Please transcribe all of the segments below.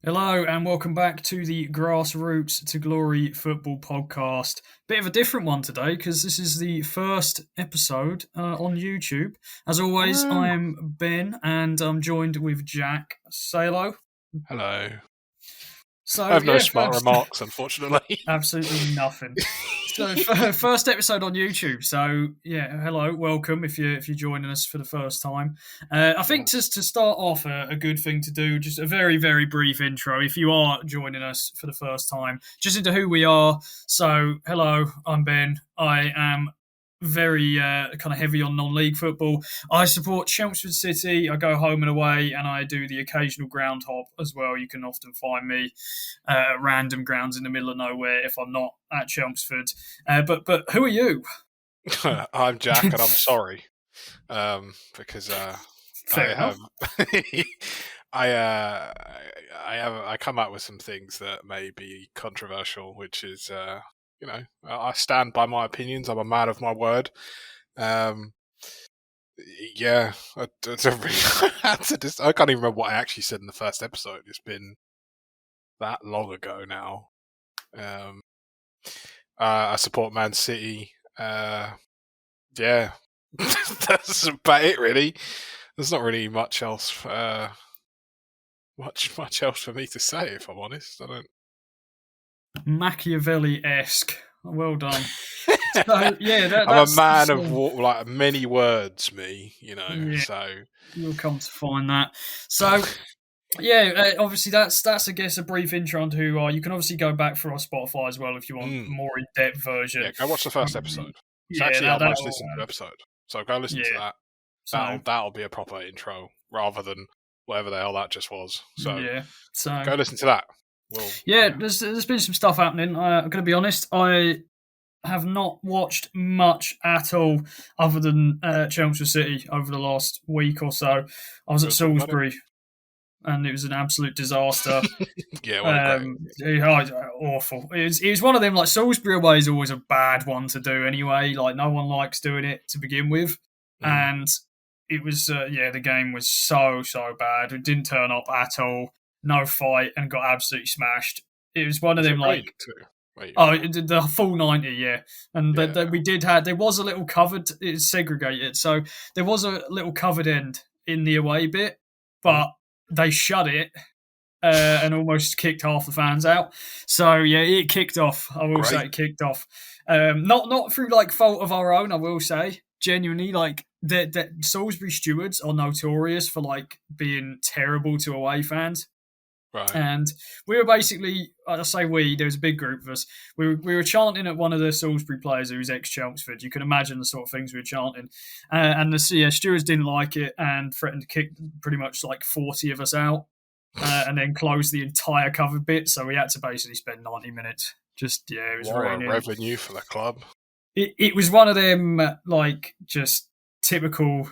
Hello and welcome back to the Grassroots to Glory football podcast. Bit of a different one today because this is the first episode on YouTube. As always, Woo. I'm Ben and I'm joined with Jack. Say hello. Hello. So, I have no yeah, smart remarks, unfortunately. absolutely nothing. So first episode on YouTube. So yeah, hello, welcome if you're joining us for the first time. I think just to start off, a good thing to do, just a very very brief intro. If you are joining us for the first time, just into who we are. So hello, I'm Ben. I am very kind of heavy on non-league football. I support Chelmsford City. I go home and away, and I do the occasional ground hop as well. You can often find me at random grounds in the middle of nowhere if I'm not at Chelmsford. But who are you? I'm Jack, and I'm sorry because I Fair have enough. I come out with some things that may be controversial, which is I stand by my opinions. I'm a man of my word. Yeah, I don't really I can't even remember what I actually said in the first episode. It's been that long ago now. I support Man City. Yeah, that's about it, really. There's not really much else, much else for me to say, if I'm honest. I don't. Machiavelli-esque. Well done. So yeah, I'm a that's man of like many words, me. yeah. So You'll come to find that. So yeah, obviously that's I guess a brief intro onto who you are. You can obviously go back through our Spotify as well if you want a more in depth version. yeah, go watch the first episode. It's Yeah, actually our that most listened to episode. So go listen to that. So That'll be a proper intro rather than whatever the hell that just was. So yeah, so go listen to that. there's been some stuff happening. I'm going to be honest. I have not watched much at all other than Chelmsford City over the last week or so. I was at Salisbury, and it was an absolute disaster. Yeah, awful. It was one of them, like, Salisbury away is always a bad one to do anyway. Like, no one likes doing it to begin with. And it was, the game was so bad. It didn't turn up at all. No fight, and got absolutely smashed. It was one of them, like... the full 90, yeah. And there was a little covered, it's segregated. So there was a little covered end in the away bit, but they shut it and almost kicked half the fans out. So yeah, it kicked off. I will say it kicked off. Not through like fault of our own. I will say genuinely, like the Salisbury stewards are notorious for like being terrible to away fans. Right. And we were basically, I say there was a big group of us. We were chanting at one of the Salisbury players who was ex-Chelmsford. You can imagine the sort of things we were chanting. And the stewards didn't like it and threatened to kick pretty much like 40 of us out and then close the entire covered bit. So we had to basically spend 90 minutes. It was raining. Revenue for the club. It was one of them, like, just typical,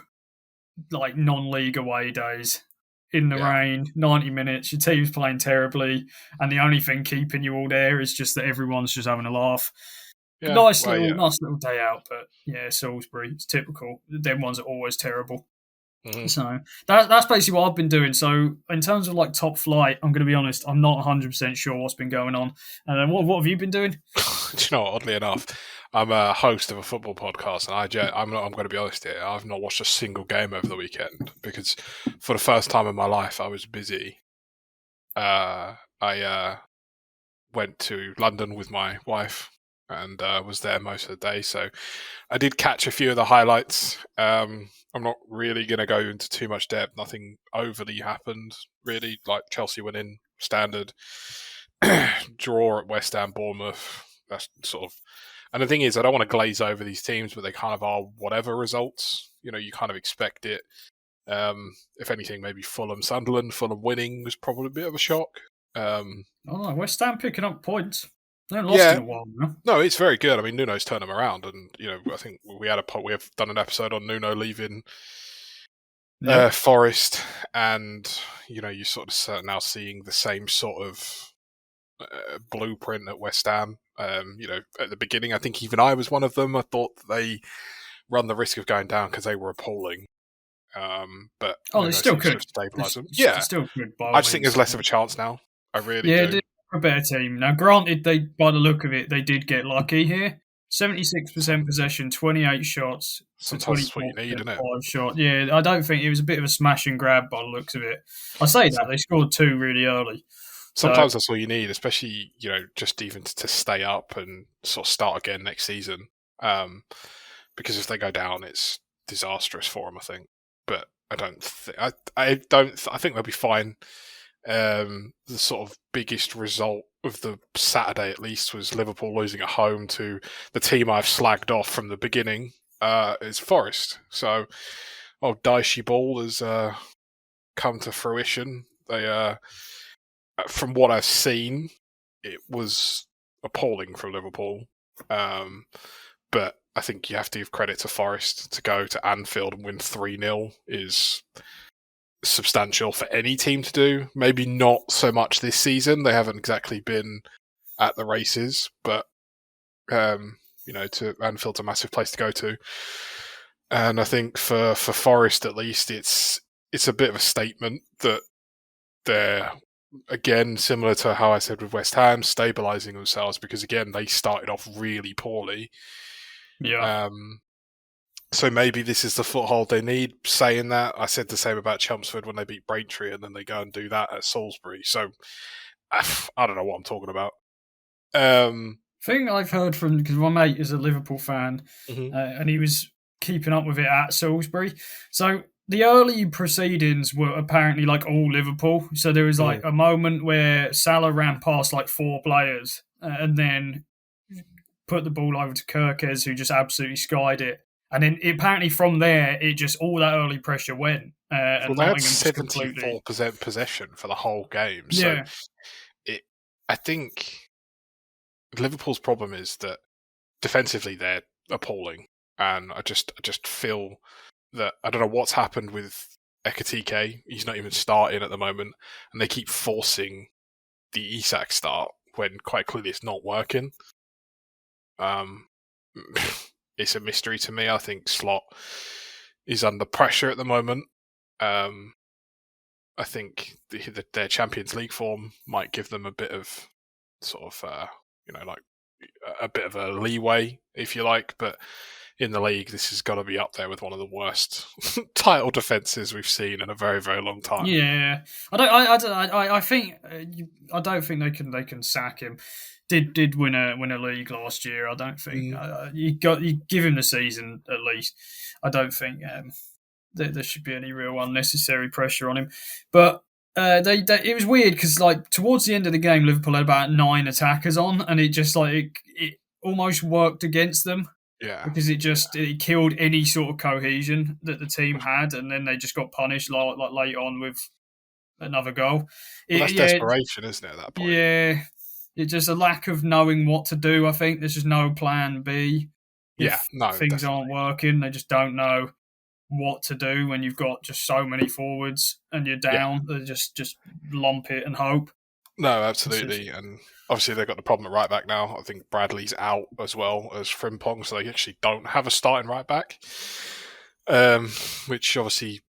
like, non-league away days. In the rain, 90 minutes, your team's playing terribly, and the only thing keeping you all there is just that everyone's just having a laugh. Yeah, nice little day out, but yeah, Salisbury, it's typical. Them ones are always terrible. Mm-hmm. So that's basically what I've been doing. So in terms of like top flight, I'm going to be honest, I'm not 100% sure what's been going on. And what have you been doing? Do you know what, oddly enough, I'm a host of a football podcast, and I'm going to be honest here. I've not watched a single game over the weekend because, for the first time in my life, I was busy. I went to London with my wife and was there most of the day, so I did catch a few of the highlights. I'm not really going to go into too much depth. Nothing overly happened, really. Like Chelsea went in standard, draw at West Ham, Bournemouth. That's sort of. And the thing is, I don't want to glaze over these teams, but they kind of are whatever results. You kind of expect it. If anything, maybe Sunderland winning was probably a bit of a shock. West Ham picking up points. They haven't lost in a while now. No, it's very good. I mean, Nuno's turned them around, and I think we have done an episode on Nuno leaving Forest, and you sort of now seeing the same sort of blueprint at West Ham. At the beginning, I think even I was one of them. I thought they run the risk of going down because they were appalling. But they still could stabilise them. Yeah, still good. I just think there's less of a chance now. I really Yeah, do. they're a better team. Now, granted, they by the look of it, they did get lucky here. 76% possession, 28 shots to Sometimes that's what you 24% need, isn't it? 5 shot. Yeah, I don't think it was a bit of a smash and grab by the looks of it. I say that they scored 2 really early. So Sometimes that's all you need, especially just even to stay up and sort of start again next season. Because if they go down, it's disastrous for them, I think. But I don't think I think they'll be fine. The sort of biggest result of the Saturday, at least, was Liverpool losing at home to the team I've slagged off from the beginning. Is Forest. So, Dicey Ball has come to fruition. They, from what I've seen, it was appalling from Liverpool. But I think you have to give credit to Forest. To go to Anfield and win 3-0 is substantial for any team to do. Maybe not so much this season. They haven't exactly been at the races, but to Anfield's a massive place to go to. And I think for Forest at least, it's a bit of a statement that they're, again, similar to how I said with West Ham, stabilising themselves, because again they started off really poorly. yeah. So maybe this is the foothold they need. Saying that, I said the same about Chelmsford when they beat Braintree, and then they go and do that at Salisbury. So I don't know what I'm talking about. Thing I've heard from, because my mate is a Liverpool fan, and he was keeping up with it at Salisbury. So the early proceedings were apparently like all Liverpool. So there was like a moment where Salah ran past like 4 players and then put the ball over to Kirkes, who just absolutely skied it. And then apparently from there, it just all that early pressure went. And they had Nottingham just 74% possession for the whole game. Yeah. So I think Liverpool's problem is that defensively they're appalling, and I just feel that I don't know what's happened with Ekitike. He's not even starting at the moment, and they keep forcing the Isak start when quite clearly it's not working. It's a mystery to me. I think Slot is under pressure at the moment. I think their Champions League form might give them a bit of sort of like a bit of a leeway, if you like, but in the league, this has got to be up there with one of the worst title defenses we've seen in a very, very long time. Yeah, I think I don't think they can sack him. Did win a league last year. I don't think you give him the season at least. I don't think there should be any real unnecessary pressure on him. But it was weird because like towards the end of the game, Liverpool had about 9 attackers on, and it just like it almost worked against them. Yeah, because it killed any sort of cohesion that the team had, and then they just got punished like late on with another goal. That's desperation, isn't it? At that point, yeah, it's just a lack of knowing what to do. I think there's just no plan B. If things aren't working, they just don't know what to do when you've got just so many forwards and you're down. They just lump it and hope. No, absolutely, and obviously they've got the problem at right back now. I think Bradley's out as well as Frimpong, so they actually don't have a starting right back, which obviously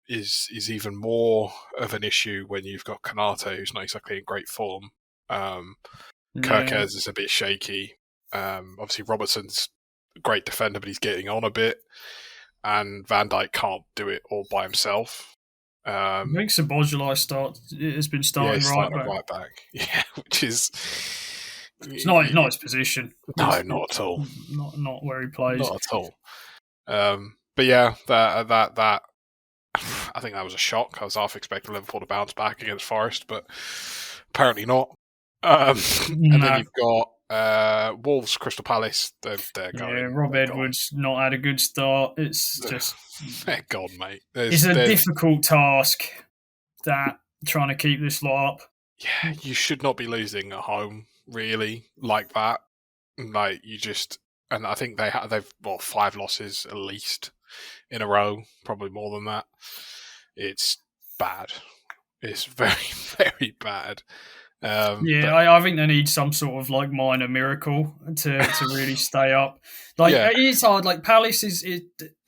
is even more of an issue when you've got Konate, who's not exactly in great form. Kirkes is a bit shaky. Obviously Robertson's a great defender, but he's getting on a bit, and Van Dijk can't do it all by himself. I think Szoboszlai has been starting right back. Yeah, which is it's not his position. No, not at all. Not where he plays. Not at all. But yeah, that I think that was a shock. I was half expecting Liverpool to bounce back against Forest, but apparently not. And then you've got Wolves, Crystal Palace. They're going. Yeah, Rob Edwards not had a good start. It's just they're gone, mate. It's a difficult task that trying to keep this lot up. Yeah, you should not be losing at home, really, like that. Like you just, and I think they've 5 losses at least in a row, probably more than that. It's bad. It's very, very bad. I think they need some sort of like minor miracle to really stay up. Like it's hard. Like Palace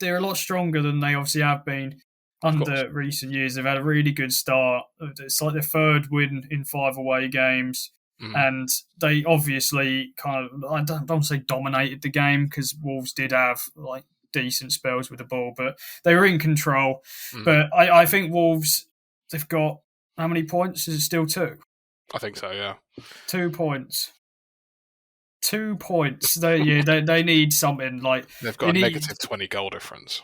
they're a lot stronger than they obviously have been. under recent years. They've had a really good start. It's like their third win in 5 away games. And they obviously kind of, I don't say dominated the game, because Wolves did have like decent spells with the ball, but they were in control. But I think Wolves, they've got, how many points? Is it still 2? I think so, yeah. 2 points. 2 points. They need something like, they've got a negative 20 goal difference.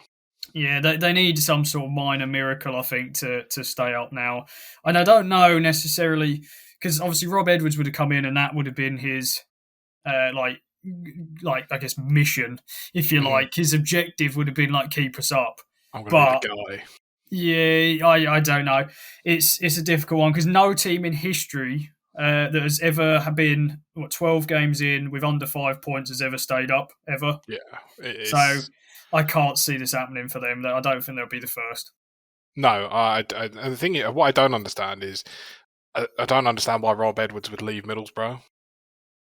Yeah, they need some sort of minor miracle, I think, to stay up now. And I don't know necessarily, because obviously Rob Edwards would have come in and that would have been his like I guess mission, if you like. His objective would have been like, keep us up. I'm going to be the guy. Yeah, I don't know. It's a difficult one, because no team in history that has ever been 12 games in with under 5 points has ever stayed up, ever. Yeah, it is. So I can't see this happening for them. I don't think they'll be the first. No, the thing is, what I don't understand is, I don't understand why Rob Edwards would leave Middlesbrough,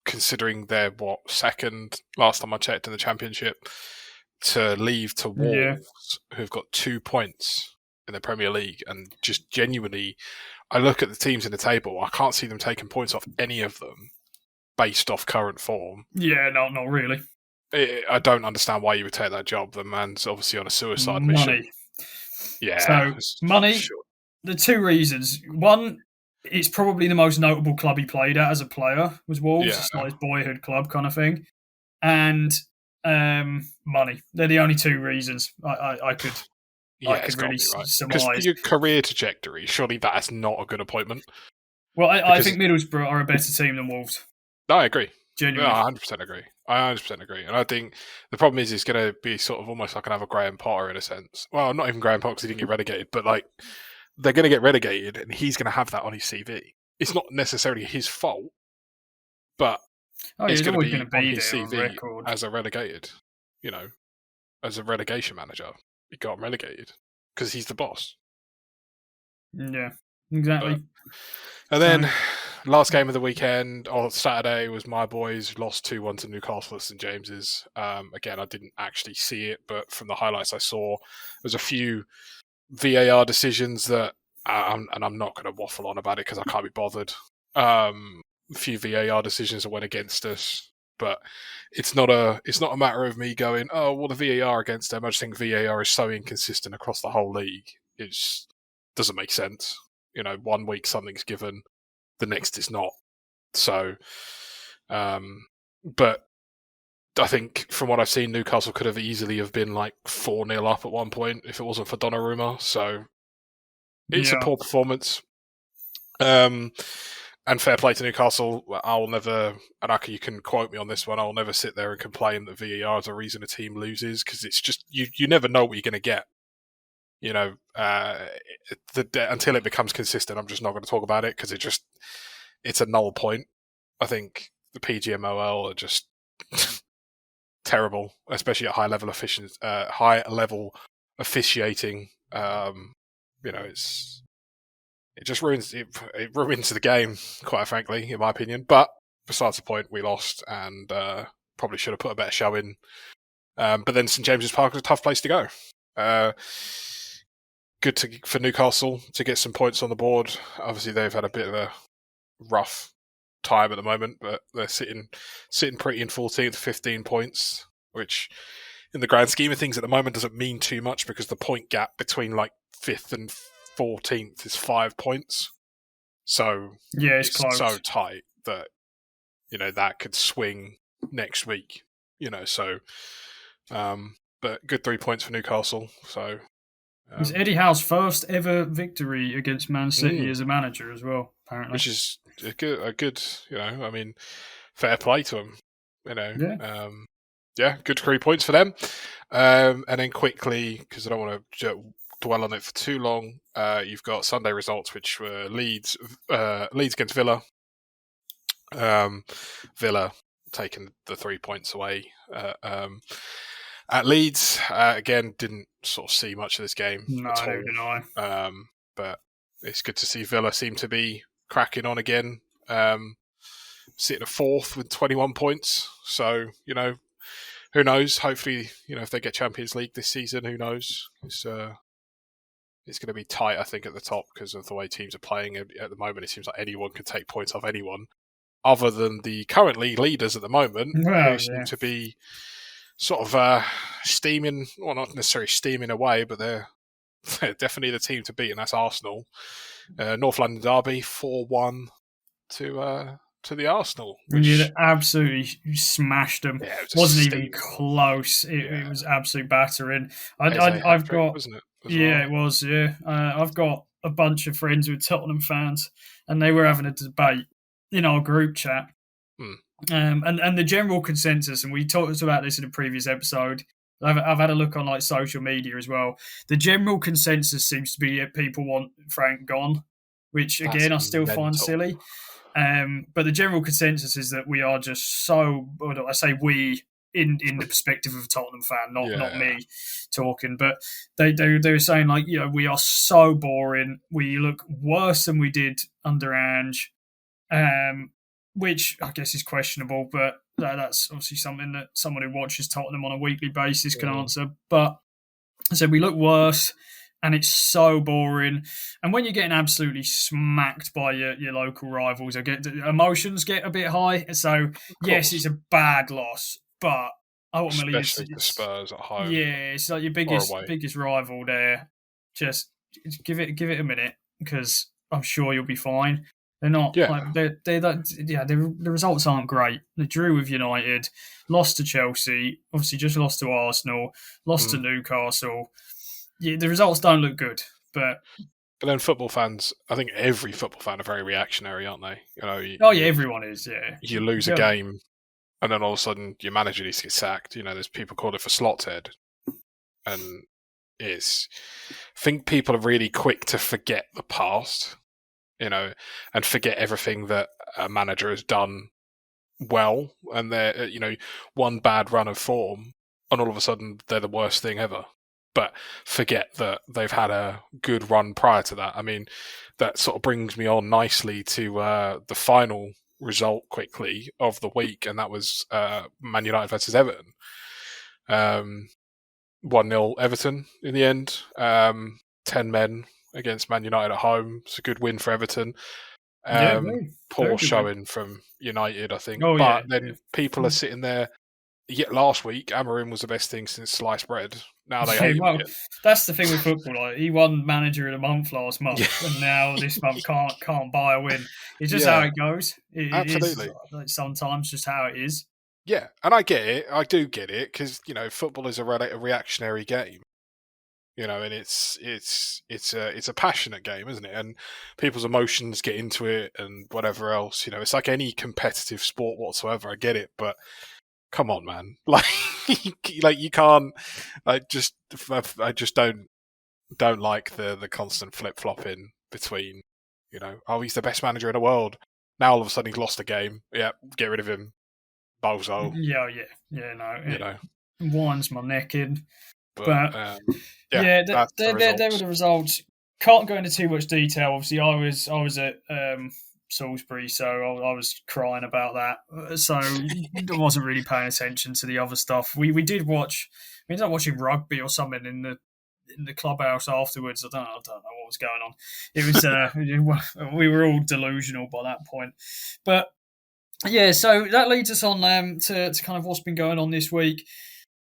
considering they're second last time I checked in the Championship, to leave to Wolves, who've got 2 points in the Premier League, and just genuinely, I look at the teams in the table, I can't see them taking points off any of them based off current form. Yeah, no, not really. I don't understand why you would take that job. The man's obviously on a suicide mission. Yeah. So, money, sure. The 2 reasons. One, it's probably the most notable club he played at as a player, was Wolves. Yeah. It's like his boyhood club kind of thing. And money. They're the only 2 reasons I could really surmise. Because for your career trajectory, surely that is not a good appointment. Well, I think Middlesbrough are a better team than Wolves. No, I agree. Genuinely. I 100% agree. I 100% agree. And I think the problem is he's going to be sort of almost like another Graham Potter in a sense. Well, not even Graham Potter, because he didn't get relegated, but like, they're going to get relegated and he's going to have that on his CV. It's not necessarily his fault, but it's going to be on his CV as a relegated, as a relegation manager. He got relegated because he's the boss. Yeah, exactly. And then last game of the weekend on Saturday was my boys lost 2-1 to Newcastle at St James's. Again, I didn't actually see it, but from the highlights I saw, there's a few VAR decisions that, and I'm not going to waffle on about it because I can't be bothered. A few VAR decisions that went against us, but it's not a matter of me going, oh, well, the VAR against them. I just think VAR is so inconsistent across the whole league. It doesn't make sense. 1 week something's given, the next is not. So, but I think from what I've seen, Newcastle could have easily have been like 4-0 up at one point if it wasn't for Donnarumma. So it's a poor performance. And fair play to Newcastle. I'll never, and you can quote me on this one, I'll never sit there and complain that VAR is a reason a team loses, because it's just, you never know what you're going to get. Until it becomes consistent, I'm just not going to talk about it, because it's a null point. I think the PGMOL are just terrible, especially at high level officiating. It just ruins the game, quite frankly, in my opinion. But besides the point, we lost and probably should have put a better show in. But then St James's Park is a tough place to go. Good for Newcastle to get some points on the board. Obviously, they've had a bit of a rough time at the moment, but they're sitting pretty in 14th, 15 points, which in the grand scheme of things at the moment doesn't mean too much, because the point gap between like 5th and 14th is 5 points. So it's close. So tight that that could swing next week. But good 3 points for Newcastle. So it was Eddie Howe's first ever victory against Man City as a manager as well, apparently. Which is a good, fair play to him. Good 3 points for them. And then quickly, because I don't want to dwell on it for too long, you've got Sunday results, which were Leeds against Villa. Villa taking the 3 points away. At Leeds, again, didn't sort of see much of this game at all. Didn't I. But it's good to see Villa seem to be cracking on again. Sitting at 4th with 21 points. So, who knows? Hopefully, if they get Champions League this season, who knows? It's It's going to be tight, I think, at the top because of the way teams are playing at the moment. It seems like anyone can take points off anyone, other than the current league leaders at the moment, who seem to be sort of steaming, well, not necessarily steaming away, but they're definitely the team to beat, and that's Arsenal. North London derby, 4-1 to the Arsenal. Which you absolutely smashed them. Yeah, it wasn't even close. It was absolute battering. I've got, wasn't it? It was. Yeah, I've got a bunch of friends who are Tottenham fans, and they were having a debate in our group chat. And the general consensus, and we talked about this in a previous episode. I've had a look on like social media as well. The general consensus seems to be that people want Frank gone, which again I still find silly. But the general consensus is that we are just so. I say we in the perspective of a Tottenham fan, not me talking. But they were saying like, we are so boring. We look worse than we did under Ange, which I guess is questionable. But that's obviously something that someone who watches Tottenham on a weekly basis can answer. But I said we look worse. And it's so boring. And when you're getting absolutely smacked by your local rivals, emotions get a bit high. So, yes, it's a bad loss, but ultimately, especially the Spurs at home. Yeah, it's like your biggest rival there. Just give it a minute, because I'm sure you'll be fine. They're not. Yeah. Like, the results aren't great. They drew with United, lost to Chelsea, obviously just lost to Arsenal, lost to Newcastle. Yeah, the results don't look good, but then football fans, I think every football fan are very reactionary, aren't they? Everyone is. Yeah, you lose a game, and then all of a sudden your manager needs to get sacked. There's people call it for slot's head, and I think people are really quick to forget the past, and forget everything that a manager has done well, and they're one bad run of form, and all of a sudden they're the worst thing ever. But forget that they've had a good run prior to that. I mean, that sort of brings me on nicely to the final result quickly of the week, and that was Man United versus Everton. 1-0 Everton in the end. 10 men against Man United at home. It's a good win for Everton. Poor showing from United, I think. Then people are sitting there. Yet last week, Amorim was the best thing since sliced bread. Now they hate him. That's the thing with football. Like, he won Manager of the Month last month, and now this month can't buy a win. It's just how it goes. Absolutely, sometimes just how it is. Yeah, and I get it. I do get it, because football is a reactionary game. And it's a passionate game, isn't it? And people's emotions get into it, and whatever else. It's like any competitive sport whatsoever. I get it, but come on, man! Like you can't. I just don't like the constant flip flopping between. He's the best manager in the world. Now all of a sudden he's lost a game. Yeah, get rid of him, bozo. Yeah. No, it winds my neck in. But there were the results. Can't go into too much detail. Obviously, I was at Salisbury, so I was crying about that. So I wasn't really paying attention to the other stuff. We did watch. We ended up watching rugby or something in the clubhouse afterwards. I don't know what was going on. It was we were all delusional by that point. But yeah, so that leads us on to kind of what's been going on this week.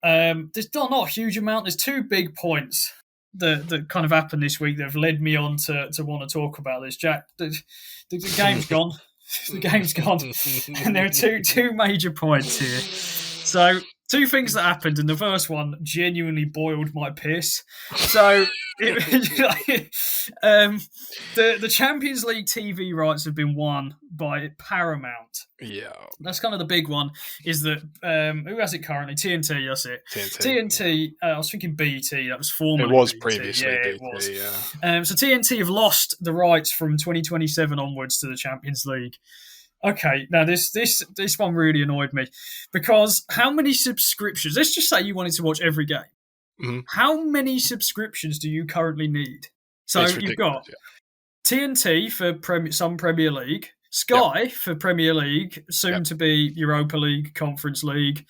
There's not a huge amount. There's two big points that kind of happened this week that have led me on to want to talk about this. Jack, the game's gone. The game's gone, and there are two major points here. So, two things that happened, and the first one genuinely boiled my piss. So, the Champions League TV rights have been won by Paramount. Yeah, that's kind of the big one. Is that who has it currently? TNT. That's it. TNT. I was thinking BT. That was formerly. It was BT. previously. Yeah, BT, it was. Yeah. So TNT have lost the rights from 2027 onwards to the Champions League. Okay, now this one really annoyed me, because how many subscriptions? Let's just say you wanted to watch every game. Mm-hmm. How many subscriptions do you currently need? So you've got TNT for some Premier League, Sky for Premier League, soon to be Europa League, Conference League,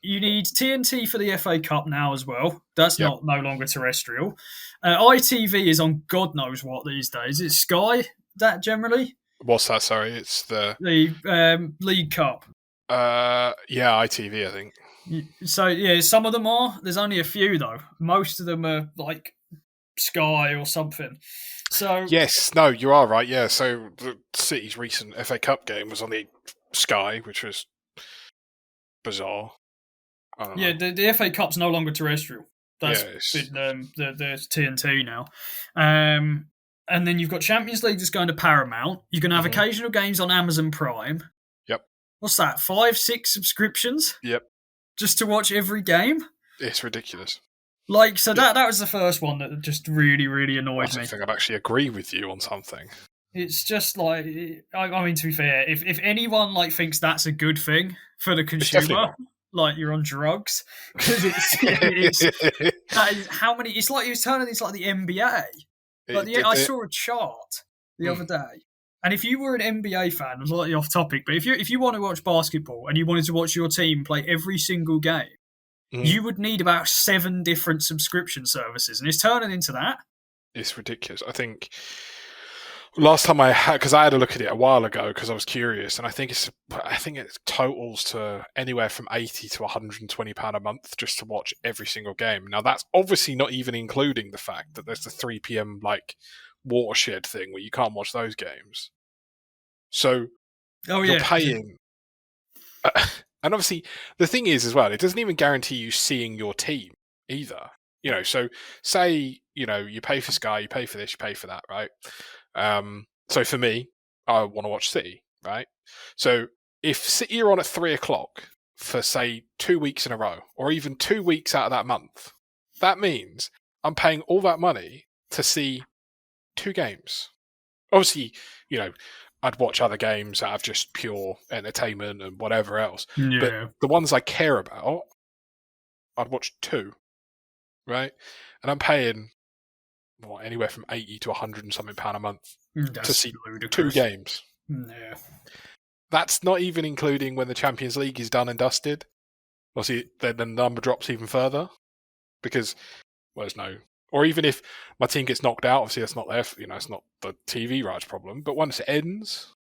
You need TNT for the FA Cup now as well. That's Yep. no longer terrestrial. ITV is on God knows what these days. It's Sky, that generally. What's that? Sorry, it's the League Cup. ITV, I think. So yeah, some of them are. There's only a few though. Most of them are like Sky or something. So yes, no, you are right. Yeah, so the City's recent FA Cup game was on the Sky, which was bizarre. I don't know. The FA Cup's no longer terrestrial. That's the TNT now. And then you've got Champions League that's going to Paramount. You can have occasional games on Amazon Prime. Yep. What's that? 5, 6 subscriptions? Yep. Just to watch every game? It's ridiculous. That was the first one that just really, really annoyed me. I think I'd actually agree with you on something. It's just like, I mean, to be fair, if anyone like thinks that's a good thing for the consumer, like you're on drugs, because that is how many. It's like you're turning into like the NBA. I saw a chart the other day, and if you were an NBA fan, I'm slightly off topic, but if you want to watch basketball and you wanted to watch your team play every single game, you would need about 7 different subscription services, and it's turning into that. It's ridiculous. I think last time I had, because I had a look at it a while ago because I was curious, and I think it totals to anywhere from £80 to £120 a month just to watch every single game. Now that's obviously not even including the fact that there's the 3 p.m. like watershed thing where you can't watch those games. So you're paying. And obviously, the thing is as well, it doesn't even guarantee you seeing your team either. So say, you pay for Sky, you pay for this, you pay for that, right? So for me, I want to watch City, right? So if City are on at 3:00 for, say, 2 weeks in a row, or even 2 weeks out of that month, that means I'm paying all that money to see 2 games. Obviously, I'd watch other games out of just pure entertainment and whatever else. Yeah. But the ones I care about, I'd watch 2, right? And I'm paying anywhere from 80 to 100 and something pound a month to see ludicrous. 2 games. Yeah. That's not even including when the Champions League is done and dusted. Obviously, then the number drops even further because there's no. Or even if my team gets knocked out, obviously that's not it's not the TV rights problem. But once it ends,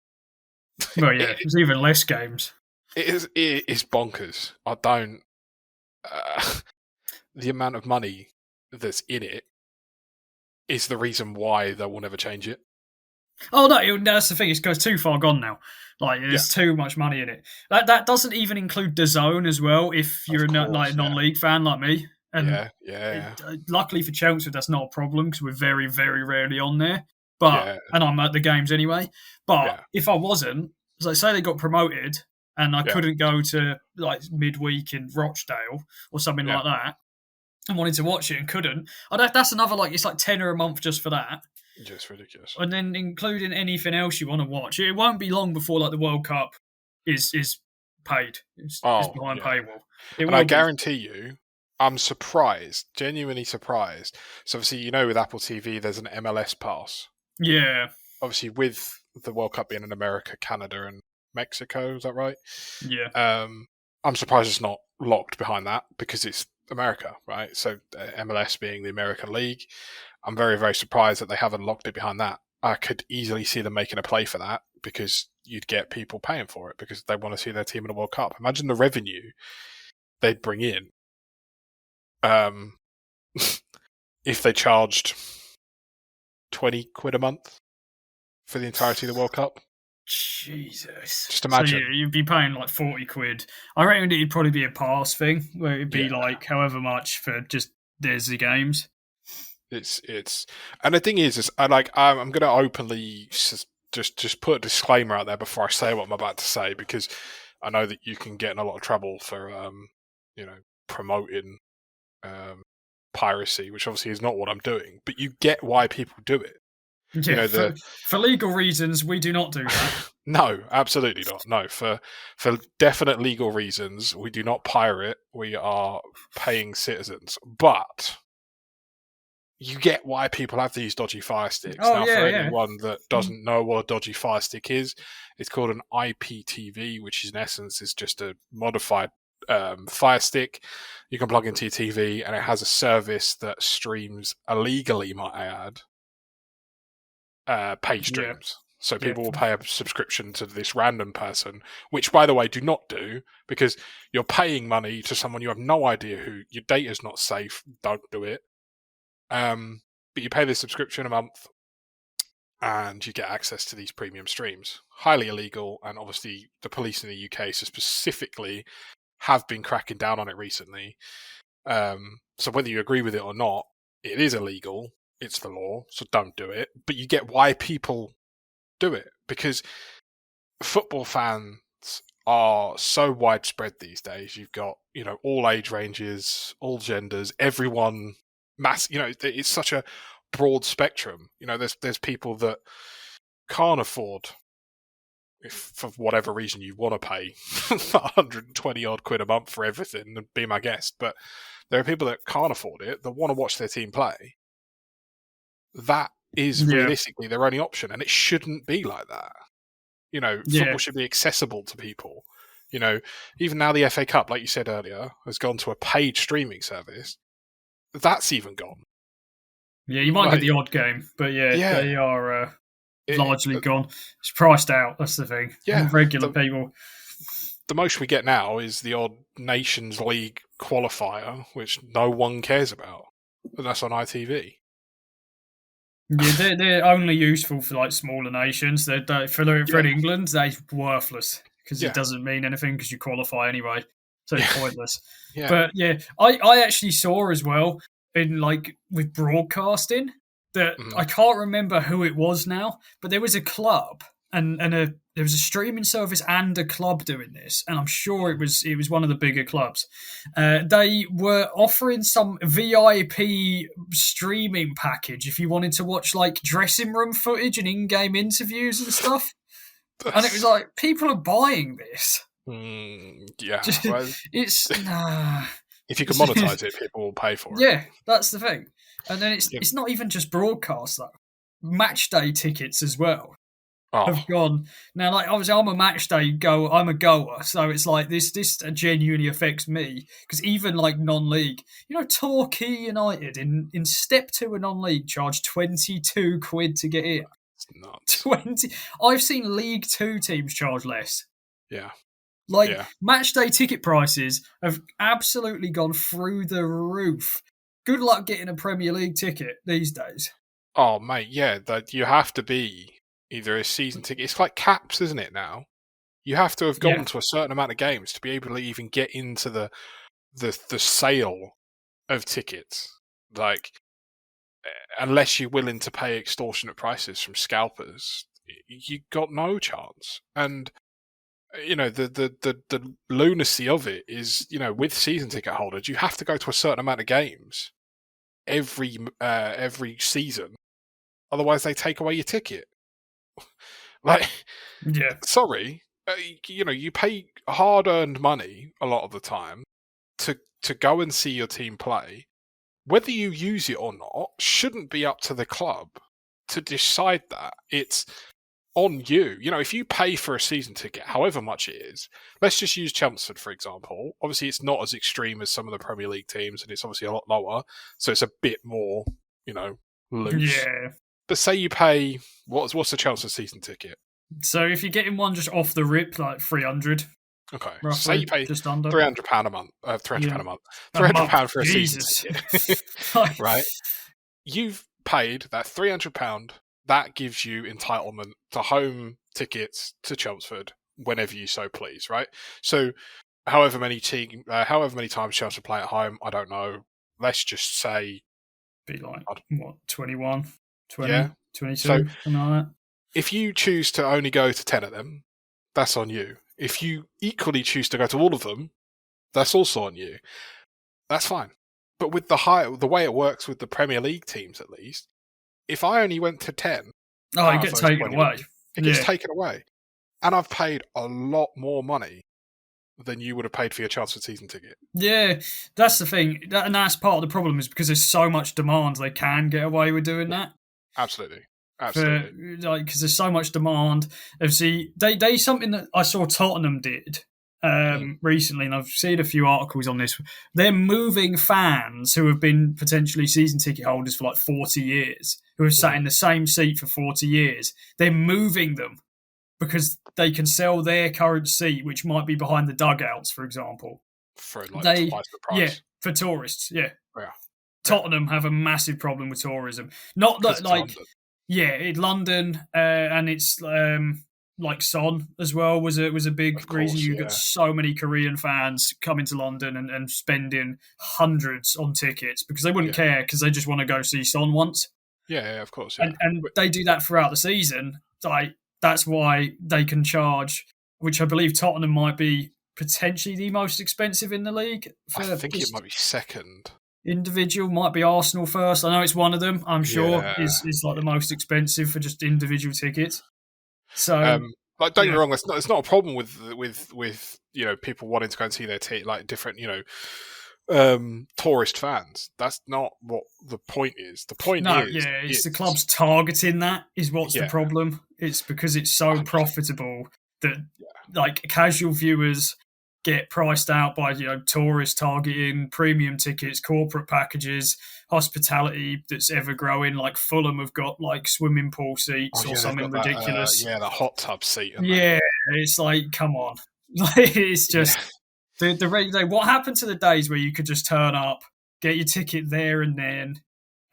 well, yeah, there's even less games. It is bonkers. I don't. The amount of money that's in it is the reason why they will never change it. Oh no, that's the thing. It goes too far gone now. Like there's too much money in it. That doesn't even include DAZN as well. If you're a non-league fan like me. And luckily for Chelsea, that's not a problem because we're very, very rarely on there. But and I'm at the games anyway. But if I wasn't, say they got promoted and I couldn't go to like midweek in Rochdale or something like that, and wanted to watch it and couldn't, that's another it's like £10 a month just for that. Just ridiculous. And then including anything else you want to watch, it won't be long before like the World Cup is paid. It's behind paywall. And I guarantee you. I'm surprised, genuinely surprised. So obviously, with Apple TV, there's an MLS pass. Yeah. Obviously, with the World Cup being in America, Canada, and Mexico, is that right? Yeah. I'm surprised it's not locked behind that because it's America, right? So MLS being the American League, I'm very, very surprised that they haven't locked it behind that. I could easily see them making a play for that because you'd get people paying for it because they want to see their team in the World Cup. Imagine the revenue they'd bring in. If they charged £20 a month for the entirety of the World Cup. Jesus. Just imagine. So you'd be paying like £40. I reckon it'd probably be a pass thing where it'd be like however much for just there's the games. It's and the thing is I'm going to openly just put a disclaimer out there before I say what I'm about to say because I know that you can get in a lot of trouble for promoting piracy, which obviously is not what I'm doing, but you get why people do it. Yeah, for legal reasons, we do not do that. No, absolutely not. No, for definite legal reasons, we do not pirate. We are paying citizens, but you get why people have these dodgy fire sticks. Anyone that doesn't know what a dodgy fire stick is, it's called an IPTV, which in essence is just a modified Fire Stick. You can plug into your TV, and it has a service that streams illegally, might I add, paid streams. So people will pay a subscription to this random person, which, by the way, do not do, because you're paying money to someone you have no idea who. Your data's not safe. Don't do it. But you pay this subscription a month, and you get access to these premium streams. Highly illegal, and obviously the police in the UK specifically have been cracking down on it recently. So whether you agree with it or not, it is illegal. It's the law, so don't do it. But you get why people do it, because football fans are so widespread these days. You've got, all age ranges, all genders, everyone, it's such a broad spectrum. There's people that can't afford, if for whatever reason you want to pay 120 odd quid a month for everything and be my guest, but there are people that can't afford it, that want to watch their team play. That is realistically their only option, and it shouldn't be like that. Football should be accessible to people. Even now the FA Cup, like you said earlier, has gone to a paid streaming service. That's even gone. Yeah, you might get the odd game, but they are largely gone. It's priced out, that's the thing. Yeah. Regular people. The most we get now is the odd Nations League qualifier, which no one cares about. And that's on ITV. Yeah, they're only useful for like smaller nations. For England, they're worthless because it doesn't mean anything because you qualify anyway. So it's pointless. Yeah. But I actually saw as well in with broadcasting that I can't remember who it was now, but there was a club and there was a streaming service and a club doing this, and I'm sure it was one of the bigger clubs. They were offering some VIP streaming package if you wanted to watch dressing room footage and in-game interviews and stuff. And it was like, people are buying this. Yeah, it's if you can monetize it, people will pay for it. Yeah, that's the thing. And then it's not even just broadcast though. Match day tickets as well have gone. Now, obviously I'm a match day goer, I'm a goer, so it's like this genuinely affects me, because even non-league, Torquay United in step 2 of non-league charge 22 quid to get in. It's nuts. 20. I've seen League 2 teams charge less. Yeah. Match day ticket prices have absolutely gone through the roof. Good luck getting a Premier League ticket these days. Oh, mate, yeah. That you have to be either a season ticket. It's like caps, isn't it, now? You have to have gone to a certain amount of games to be able to even get into the sale of tickets. Unless you're willing to pay extortionate prices from scalpers, you got no chance. And the lunacy of it is, with season ticket holders, you have to go to a certain amount of games every season, otherwise they take away your ticket. Sorry, you pay hard-earned money a lot of the time to go and see your team play. Whether you use it or not shouldn't be up to the club to decide that. It's on you. If you pay for a season ticket, however much it is, let's just use Chelmsford, for example. Obviously, it's not as extreme as some of the Premier League teams, and it's obviously a lot lower, so it's a bit more, loose. Yeah. But say you pay, what's the Chelmsford season ticket? So if you're getting one just off the rip, 300. Okay. Roughly, say you pay just under £300 a month. £300 a month. £300 for a season ticket. Right? You've paid that £300. That gives you entitlement to home tickets to Chelmsford whenever you so please, right? So however many times Chelsea play at home, I don't know. Let's just say... Be 21, 20, yeah. 22, so, something like that. If you choose to only go to 10 of them, that's on you. If you equally choose to go to all of them, that's also on you. That's fine. But with the way it works with the Premier League teams, at least, if I only went to 10... it gets taken away. It gets taken away. And I've paid a lot more money than you would have paid for your Chelmsford season ticket. Yeah, that's the thing. And that's part of the problem, is because there's so much demand, they can get away with doing that. Absolutely. Because there's so much demand. Obviously, they something that I saw Tottenham did recently, and I've seen a few articles on this. They're moving fans who have been potentially season ticket holders for like 40 years, who have sat in the same seat for 40 years. They're moving them because they can sell their current seat, which might be behind the dugouts, for example. For like twice the price. For tourists, yeah. Yeah. Tottenham have a massive problem with tourism. Not that like, London, and it's like Son as well was a big reason. You got so many Korean fans coming to London and spending hundreds on tickets because they wouldn't care because they just want to go see Son once. Yeah, of course. Yeah. And they do that throughout the season. Like that's why they can charge, which I believe Tottenham might be potentially the most expensive in the league. I think it might be second. Individual might be Arsenal first. I know it's one of them. I'm sure is like the most expensive for just individual tickets. So, like, don't get me wrong. It's not a problem with people wanting to go and see their team, like different tourist fans. That's not what the point is. The point is, it's the clubs targeting that is what's the problem. It's because it's so profitable that like casual viewers get priced out by tourists targeting premium tickets, corporate packages, hospitality that's ever growing. Like Fulham have got like swimming pool seats or something ridiculous. The hot tub seat. It's like, come on. It's just the what happened to the days where you could just turn up, get your ticket there and then,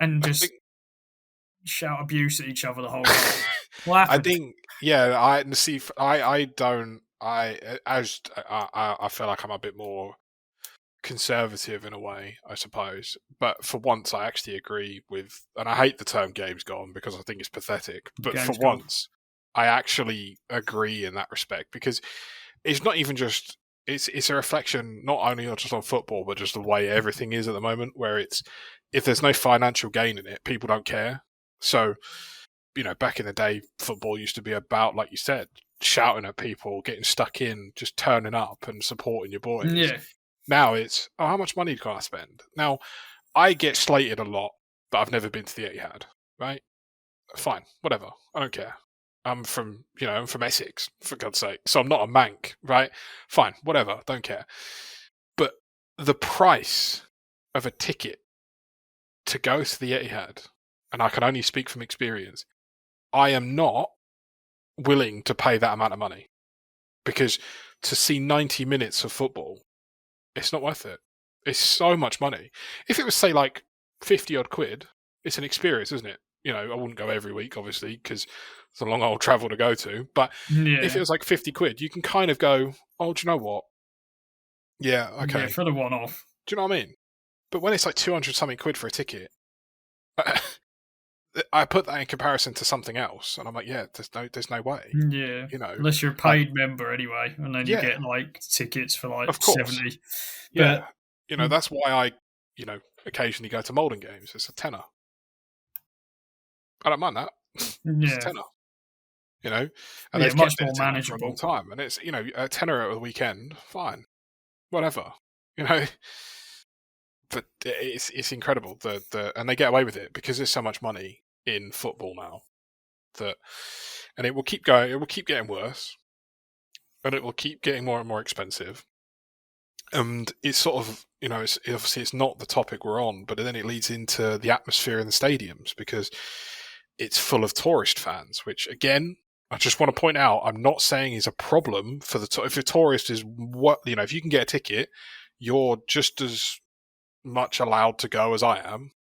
and just shout abuse at each other the whole time. What happened? I think, I feel like I'm a bit more conservative in a way, I suppose. But for once, I actually agree with, and I hate the term "game's gone" because I think it's pathetic. But for once, I actually agree in that respect because it's not even just it's a reflection not only just on football but just the way everything is at the moment. Where it's if there's no financial gain in it, people don't care. So, back in the day, football used to be about, like you said, shouting at people, getting stuck in, just turning up and supporting your boys. Yeah. Now it's, how much money can I spend? Now, I get slated a lot, but I've never been to the Etihad, right? Fine, whatever. I don't care. I'm from Essex, for God's sake. So I'm not a Manc, right? Fine, whatever. Don't care. But the price of a ticket to go to the Etihad, and I can only speak from experience, I am not willing to pay that amount of money because to see 90 minutes of football, it's not worth it. It's so much money. If it was, say, like 50 odd quid, it's an experience, isn't it? I wouldn't go every week, obviously, because it's a long old travel to go to. But if it was like 50 quid, you can kind of go, oh, do you know what? Yeah, okay. Yeah, for the one-off. Do you know what I mean? But when it's like 200 something quid for a ticket, I put that in comparison to something else, and I'm like, there's no way. Yeah, unless you're a paid member anyway, and then you get like tickets for like 70. Yeah, that's why I, occasionally go to Malden games. It's a tenner. I don't mind that. It's a tenner. And they've much kept more it manageable for a long time, and it's a tenner at the weekend, fine, whatever. But it's incredible and they get away with it because there's so much money in football now and it will keep going. It will keep getting worse, and it will keep getting more and more expensive. And it's sort of obviously it's not the topic we're on, but then it leads into the atmosphere in the stadiums because it's full of tourist fans. Which again, I just want to point out, I'm not saying is a problem for if a tourist is if you can get a ticket, you're just as much allowed to go as I am,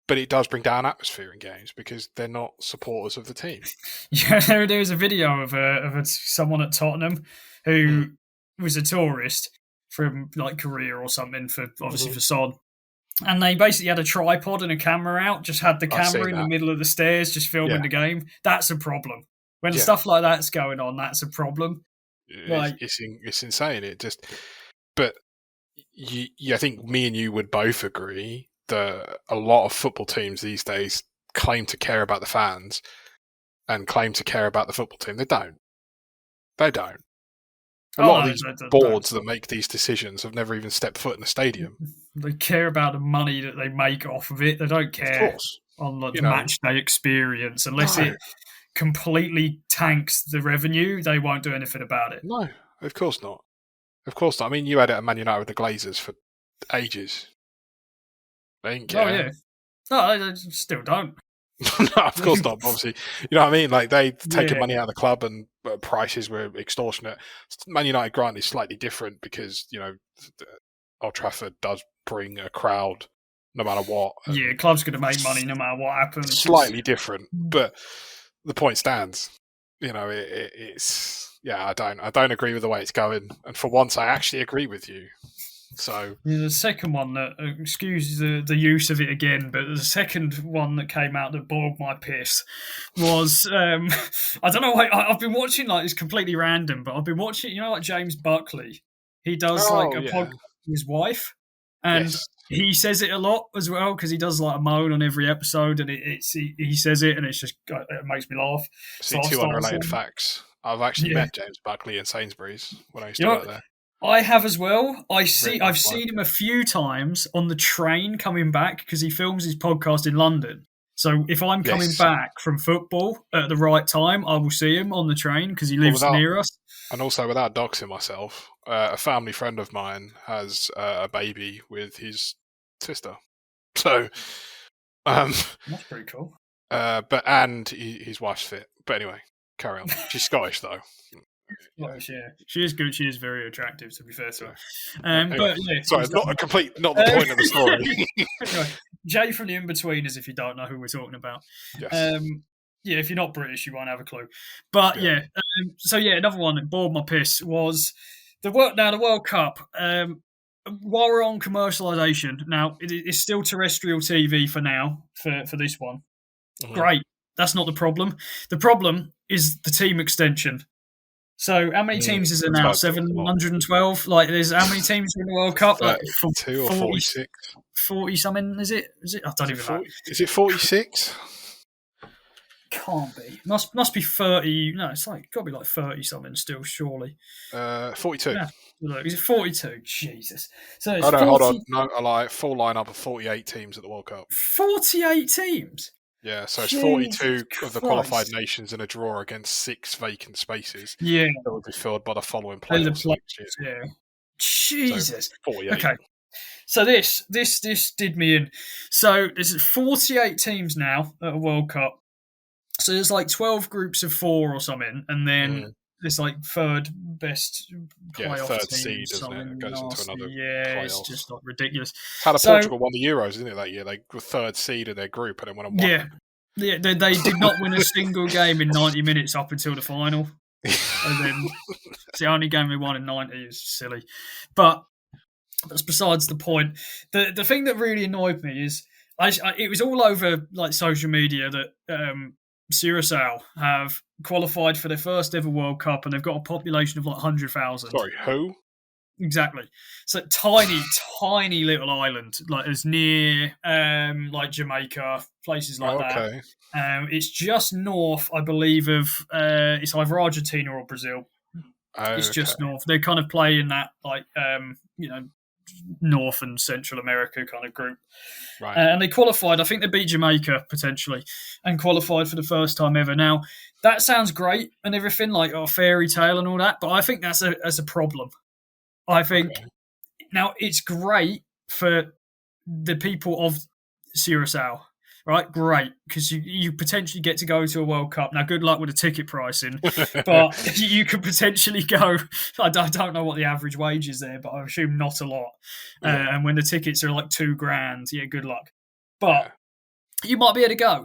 but it does bring down atmosphere in games because they're not supporters of the team. Yeah, there was a video of someone at Tottenham who was a tourist from like Korea or something for Son, and they basically had a tripod and a camera out, just had the camera in the middle of the stairs, just filming the game. That's a problem. When stuff like that's going on, that's a problem. It's insane. It just, but. I think me and you would both agree that a lot of football teams these days claim to care about the fans and claim to care about the football team. They don't. A lot of these boards that make these decisions have never even stepped foot in the stadium. They care about the money that they make off of it. They don't care on the match day experience unless it completely tanks the revenue. They won't do anything about it. No. Of course not. Of course not. I mean, you had it at Man United with the Glazers for ages. They didn't Oh, care. yeah. No, I still don't. No, of course not. Obviously, you know what I mean. Like they taken Yeah. money out of the club, and prices were extortionate. Man United, granted, is slightly different because Old Trafford does bring a crowd no matter what. Yeah, club's going to make money no matter what happens. Slightly different, but the point stands. It's I don't agree with the way it's going, and for once, I actually agree with you. So the second one that, excuse the use of it again, but the second one that came out that boiled my piss was I don't know why I've been watching, like, it's completely random, but I've been watching, like James Buckley. He does like a podcast with his wife, and he says it a lot as well because he does like a moan on every episode, and he says it, and it's just it makes me laugh. See, two unrelated facts. I've actually met James Buckley in Sainsbury's when I used to work there. I have as well. I've seen him a few times on the train coming back because he films his podcast in London. So if I'm coming back from football at the right time, I will see him on the train because he lives near us. And also, without doxing myself, a family friend of mine has a baby with his sister. So that's pretty cool. And his wife's fit. But anyway, carry on. She's Scottish though. Yeah, she is good. She is very attractive, to be fair to her. Anyway, but sorry, not the point of the story. Anyway, Jay from the In-Betweeners, if you don't know who we're talking about. Yes. If you're not British, you won't have a clue. But another one that bored my piss was the World Cup. While we're on commercialisation, now it's still terrestrial TV for now for this one. Mm-hmm. Great, that's not the problem. The problem is the team extension. So how many teams is there now? 712? Like, there's how many teams in the World Cup? Like 2 or 46? 40 something, is it? I don't even know. Is it 46? Can't be. Must be 30. No, it's like got to be like 30 something still, surely. 42. Yeah. Look, is it 42? Jesus. So it's hold on. No, I lie. Full lineup of 48 teams at the World Cup. 48 teams? Yeah, so it's 42 of the qualified nations in a draw against 6 vacant spaces. Yeah. That will be filled by the following players. Yeah. Jesus. So 48. Okay. So this did me in. So there's 48 teams now at a World Cup. So there's like 12 groups of 4 or something, and then there's like third best playoff third team, seed, isn't it? It goes into another playoff. It's just like ridiculous. It's how Portugal won the Euros, isn't it, that year? They were third seed in their group and then went and won. Yeah, they did not win a single game in 90 minutes up until the final. And then it's the only game we won in 90. Is silly. But that's besides the point. The thing that really annoyed me is it was all over like social media that Curaçao have qualified for their first ever World Cup, and they've got a population of like 100,000. Sorry, who? Exactly. So tiny little island, like as near like Jamaica, places like that. It's just north, I believe, of it's either Argentina or Brazil. It's just north. They kind of play in that like North and Central America kind of group. Right. And they qualified. I think they beat Jamaica potentially and qualified for the first time ever. Now, that sounds great and everything, like fairy tale and all that, but I think that's a problem. I think now it's great for the people of Curaçao, right? Great, because you potentially get to go to a World Cup. Now, good luck with the ticket pricing, but you could potentially go. I don't know what the average wage is there, but I assume not a lot. And when the tickets are like $2,000, yeah, good luck. But you might be able to go,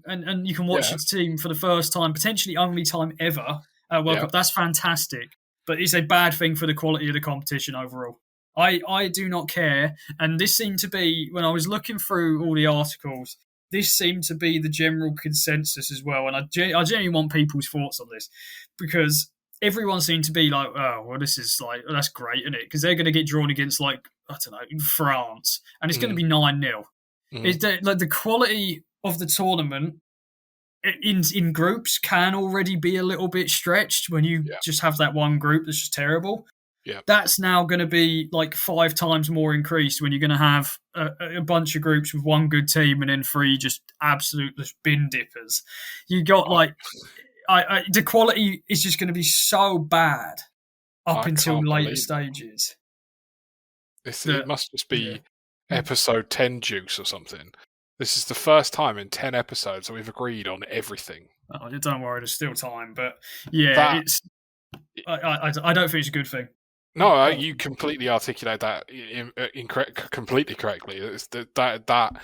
and you can watch your team for the first time, potentially only time ever at World Cup. That's fantastic. But it's a bad thing for the quality of the competition overall. I do not care. And this seemed to be, when I was looking through all the articles, this seemed to be the general consensus as well. And I genuinely want people's thoughts on this, because everyone seemed to be like, oh, well, this is like, that's great, isn't it? Because they're going to get drawn against, like, I don't know, France. And it's going to be 9-0. Like the quality of the tournament in groups can already be a little bit stretched when you just have that one group that's just terrible. Yeah. That's now going to be like 5 times more increased when you're going to have a bunch of groups with one good team and then 3 just absolute bin dippers. You got like the quality is just going to be so bad up I until can't later believe it. stages. It That must just yeah. be episode 10 juice or something. This is the first time in 10 episodes that we've agreed on everything. Oh, don't worry, there's still time. But yeah, That it's I don't think it's a good thing. No, Oh, you completely articulate that completely correctly. That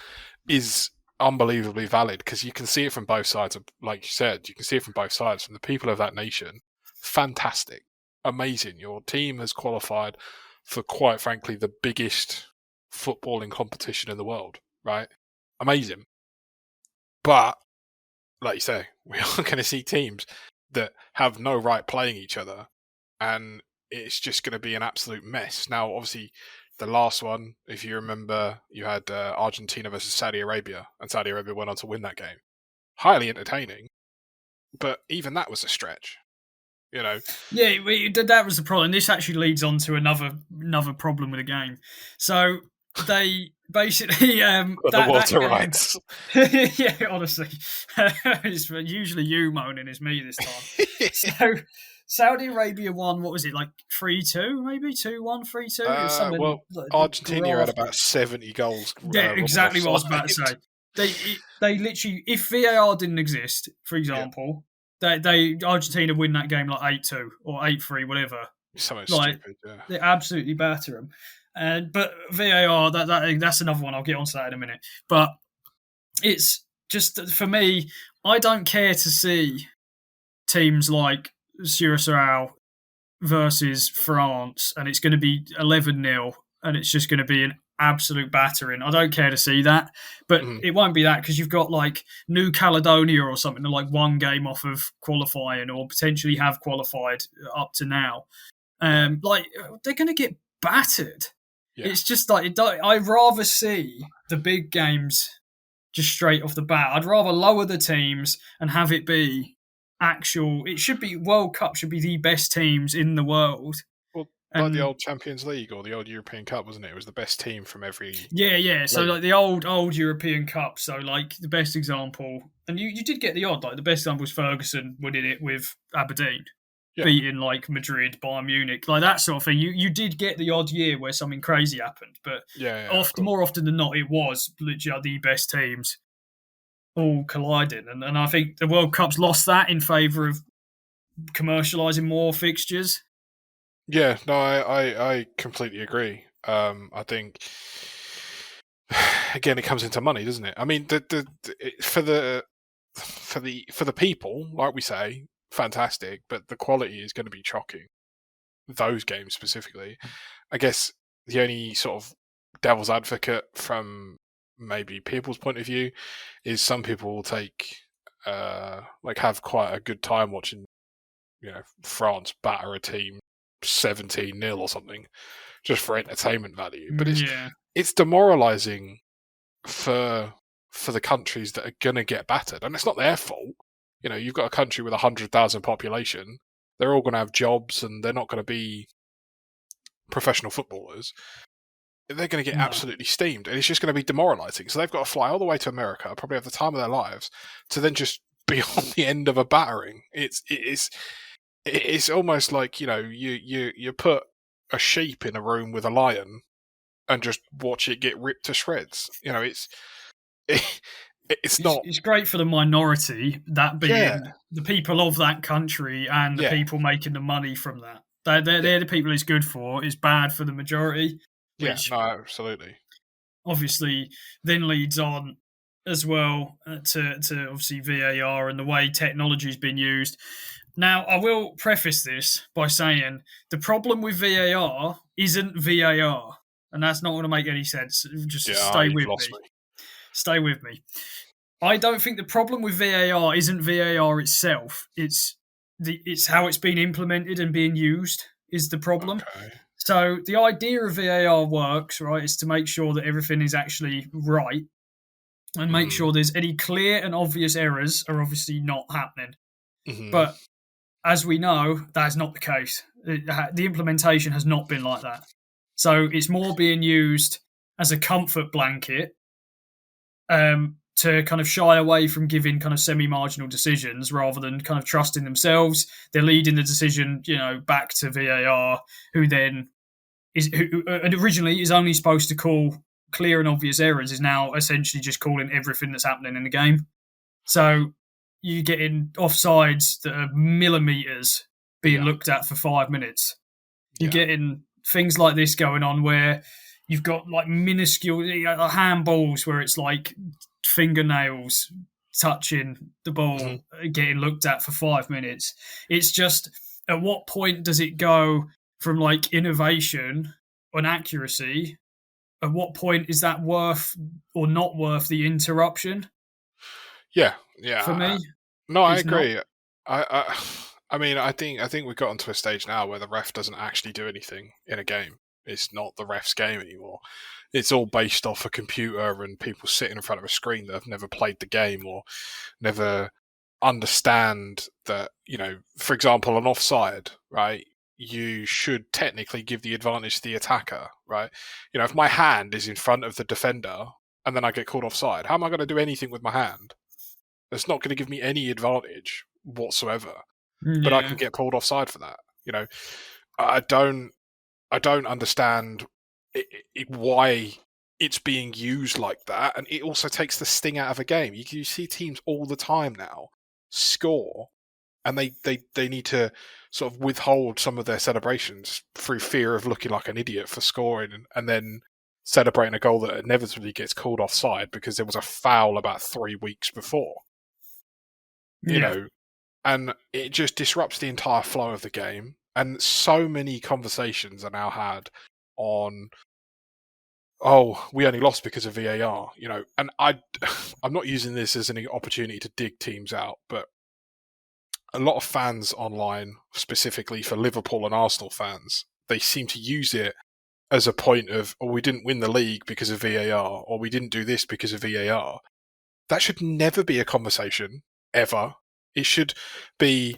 is unbelievably valid because you can see it from both sides. Like you said, you can see it from both sides. From the people of that nation, fantastic, amazing. Your team has qualified for, quite frankly, the biggest footballing competition in the world. Right, amazing. But like you say, we are going to see teams that have no right playing each other, and it's just going to be an absolute mess. Now, obviously, the last one, if you remember, you had Argentina versus Saudi Arabia, and Saudi Arabia went on to win that game. Highly entertaining, but even that was a stretch. You know, yeah, that was the problem. This actually leads on to another problem with the game. So they basically the that water game. rights. Yeah, honestly, it's usually you moaning, it's me this time. So Saudi Arabia won. What was it, like 3-2, maybe 2-1, 3-2? It was something Well, like Argentina had grafted. about 70 goals Yeah, ruled exactly what I was about to offside. say. They literally, if VAR didn't exist, for Yeah, example, they Argentina win that game like 8-2 or 8-3, whatever. something Like stupid. Yeah. they absolutely batter them. And but VAR, that's another one. I'll get onto that in a minute. But it's just, for me, I don't care to see teams like Curacao versus France, and it's going to be 11-0, and it's just going to be an absolute battering. I don't care to see that, but Mhm. it won't be that because you've got like New Caledonia or something, like one game off of qualifying, or potentially have qualified up to now. Like they're going to get battered. Yeah. It's just like I'd rather see the big games just straight off the bat. I'd rather lower the teams and have it be actual. It should be World Cup should be the best teams in the world. Well, like the And old Champions League or the old European Cup, wasn't it? It was the best team from every yeah. So league. like the old European Cup. So like the best example, and you did get the odd. Like the best example was Ferguson winning it with Aberdeen, Yeah. beating like Madrid, Bayern Munich, like that sort of thing. You did get the odd year where something crazy happened, but more often than not, it was literally the best teams all colliding. And I think the World Cup's lost that in favour of commercialising more fixtures. Yeah, no, I completely agree. I think again it comes into money, doesn't it? I mean, for the people, like we say, fantastic, but the quality is going to be shocking. Those games specifically, I guess the only sort of devil's advocate from maybe people's point of view is some people will take have quite a good time watching, France batter a team 17-0 or something just for entertainment value. But it's demoralizing for the countries that are gonna get battered, and it's not their fault. You've got a country with 100,000 population. They're all going to have jobs, and they're not going to be professional footballers. They're going to get absolutely steamed, and it's just going to be demoralizing. So they've got to fly all the way to America, probably have the time of their lives, to then just be on the end of a battering. It's almost like you put a sheep in a room with a lion and just watch it get ripped to shreds. It's not. It's great for the minority, that being the people of that country and the people making the money from that. They're the people it's good for. It's bad for the majority. Which absolutely. Obviously then leads on as well to obviously VAR and the way technology's been used. Now, I will preface this by saying the problem with VAR isn't VAR, and that's not going to make any sense. Just stay with me. Stay with me. I don't think the problem with VAR isn't VAR itself. It's how it's been implemented and being used is the problem. Okay. So the idea of VAR works, right, is to make sure that everything is actually right and make sure there's any clear and obvious errors are obviously not happening. Mm-hmm. But as we know, that's not the case. The implementation has not been like that. So it's more being used as a comfort blanket to kind of shy away from giving kind of semi-marginal decisions rather than kind of trusting themselves. They're leading the decision, back to VAR, who then who originally is only supposed to call clear and obvious errors, is now essentially just calling everything that's happening in the game. So you get in offsides that are millimeters being looked at for 5 minutes. You're getting things like this going on where you've got like minuscule handballs where it's like fingernails touching the ball, getting looked at for 5 minutes. It's just, at what point does it go from like innovation and accuracy? At what point is that worth or not worth the interruption? Yeah. For me, no, I agree. I mean, I think we've gotten to a stage now where the ref doesn't actually do anything in a game. It's not the ref's game anymore. It's all based off a computer and people sitting in front of a screen that have never played the game or never understand that, for example, an offside, right? You should technically give the advantage to the attacker, right? If my hand is in front of the defender and then I get called offside, how am I going to do anything with my hand? It's not going to give me any advantage whatsoever. yeah. But I can get pulled offside for that. I don't understand why it's being used like that, and it also takes the sting out of a game. You see teams all the time now score, and they need to sort of withhold some of their celebrations through fear of looking like an idiot for scoring, and then celebrating a goal that inevitably gets called offside because there was a foul about 3 weeks before. And it just disrupts the entire flow of the game. And so many conversations are now had on, we only lost because of VAR, And I'm not using this as an opportunity to dig teams out, but a lot of fans online, specifically for Liverpool and Arsenal fans, they seem to use it as a point of, we didn't win the league because of VAR, or we didn't do this because of VAR. That should never be a conversation, ever. It should be,